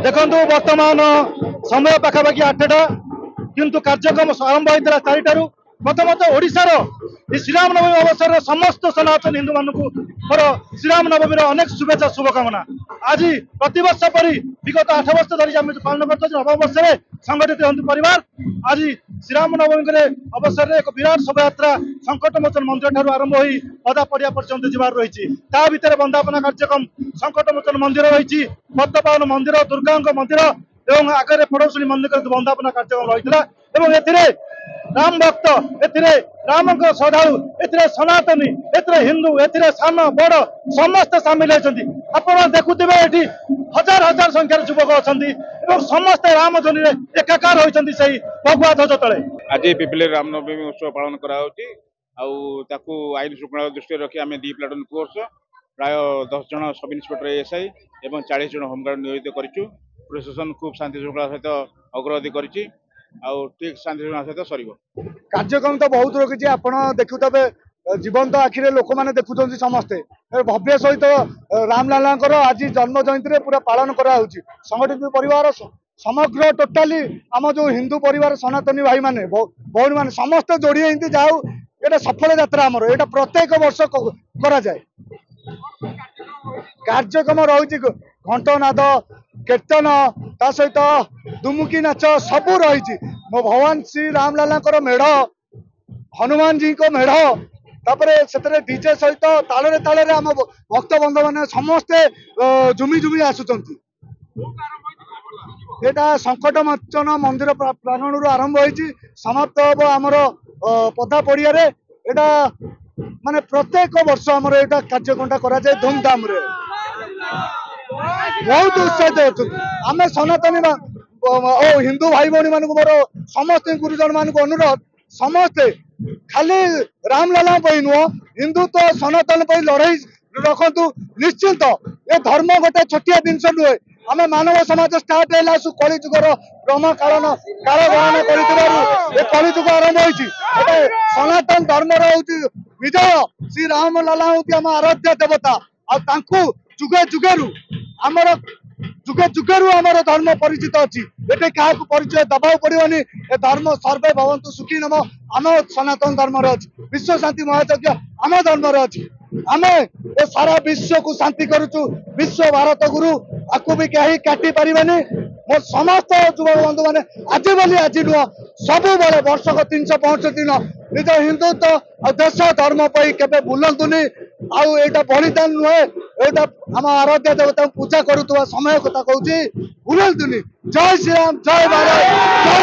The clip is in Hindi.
देखु बर्तमान समय पाखापाखि 8टा किंतु कार्यक्रम आरंभ होता 4टारू प्रथमतः ओडिशार श्रीराम नवमी अवसर समस्त सनातन हिंदू मानक मोर श्रीराम नवमी अनेक शुभेच्छा शुभकामना। आज प्रतिवर्ष परी विगत 8 वर्ष धरी आम पालन कर नवम वर्ष में संगठित हूँ परिवार आज श्रीराम नवमी अवसर में एक विराट शोभायात्रा संकटमोचन मंदिर ठार आरंभ हो पदा पड़िया पर्यंत जबार रही भितर वंदापना कार्यक्रम संकटमोचन मंदिर रही पद्मपावन मंदिर दुर्गा मंदिर एवं आगे पड़ोशी मंदिर वंदापना कार्यक्रम रही है राम भक्त राम श्रद्धालु सनातनी हिंदू सान बड़ समस्त सामिल होती आप देखुवे ये हजार हजार संख्यार युवक अच्छा समस्त राम ध्वनि एकाकार होती भगवा ध्वज तले आज पिपली रामनवमी उत्सव पालन कराई आईन श्रृंखला दृष्टि रखी आम 2 प्लाटून फोर्स प्राय 10 जन सब इन्स्पेक्टर एएसआई और 40 जन होमगार्ड नियोजित करूँ। प्रशासन खूब शांति श्रृंखला सहित अग्रगति कर ठीक शांति श्रृंखला सहित सर कार्यक्रम तो बहुत रखी आप देखुवे जीवंत आखिरे लोक मैंने देखुं समस्ते भव्य सहित रामलाला आज जन्म जयंती पूरा पालन कराऊँ संगठित परिवार समग्र टोटाली आम जो हिंदू परिवार सनातनी भाई माने भौणी माने समस्त जोड़ी एमती जाऊ ये सफल यात्रा आमर ये प्रत्येक वर्ष करा जाए। कार्यक्रम रही घंटनाद कीर्तन ता सहित दुमुकी नाच सबू रही मो भगवान श्री रामलाला मेढ़ हनुमान जी को मेढ़ तापरे से डीजे सहित ताल ताल आम भक्त बंधु मैंने समस्ते झुमी झुमी आसुंच एटा संकटमोचन मंदिर प्रांगण आरंभ होती समाप्त हम आमर पदा पड़िया एटा माने प्रत्येक वर्ष आमर एटा कार्यक्रम करा जाए धूमधाम रे बहुत उत्साहित होती आम सनातनी हिंदू भाई भौणी मान मोर समस्त गुरुजन मान अनुरोध समस्ते खाली रामलाला नुह हिंदुत्व सनातन लड़ाई रखु निश्चिंत ये धर्म गोटे छोटिया जिनस नुहे आम मानव समाज स्टार्ट है कलिजुगर ब्रह्म कारण काल गणना कलिजुग आरंभ होती सनातन धर्म विजय श्री रामलाला हूँ आम आराध्य देवता जुगे जुगेरु आमर जुगे जुगेरु आमर धर्म परिचित अच्छी ये क्या परिचय दबा पड़ोनी ए धर्म सर्वे भवंतु सुखी नम आम सनातन धर्म अच्छी विश्व शांति महायज्ञ आम धर्म अच्छी आम ए सारा विश्व को शांति करुचु विश्व भारत गुरु आपको भी कहीं काटी पारिबानी मोर समस्त युवक बंधु मैंने आज बोली आज नुह सब बड़े वर्षक 365 दिन निज हिंदुत्व और देश धर्म पर केवे बुलंतुनि आईटा बलिदान नुहे एटा आम आराध्य देवता पूजा करुवा समय कथा कहूँ बुलंतुनि। जय श्री राम जय भारत जय